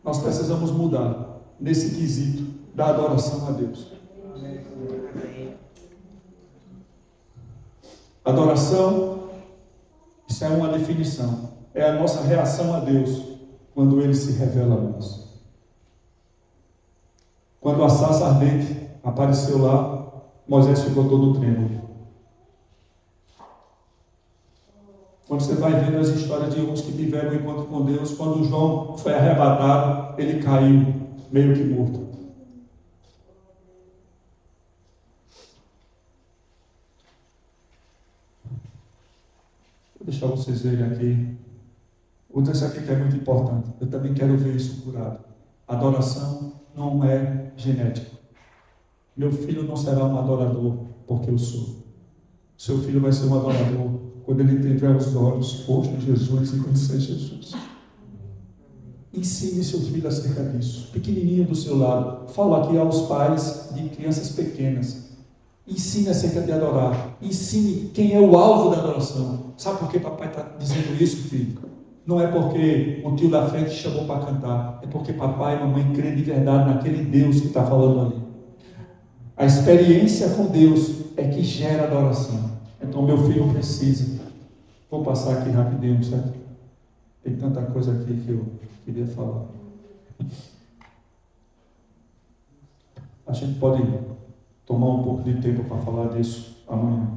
Nós precisamos mudar nesse quesito da adoração a Deus. Adoração, isso é uma definição, é a nossa reação a Deus quando Ele se revela a nós. Quando a sarça ardente apareceu lá, Moisés ficou todo trêmulo. Quando você vai vendo as histórias de uns que tiveram um encontro com Deus, quando João foi arrebatado, ele caiu meio que morto. Vou deixar vocês verem aqui. Vou dizer isso aqui que é muito importante. Eu também quero ver isso curado. Adoração não é genético. Meu filho não será um adorador porque eu sou. Seu filho vai ser um adorador quando ele tiver os olhos postos em Jesus e conhecer Jesus. Ensine seu filho acerca disso. Pequenininho do seu lado. Falo aqui aos pais de crianças pequenas. Ensine acerca de adorar. Ensine quem é o alvo da adoração. Sabe por que papai está dizendo isso, filho? Não é porque o tio da frente chamou para cantar. É porque papai e mamãe creem de verdade naquele Deus que está falando ali. A experiência com Deus é que gera adoração. Então meu filho precisa. Vou passar aqui rapidinho, certo? Tem tanta coisa aqui que eu queria falar. A gente pode tomar um pouco de tempo para falar disso amanhã.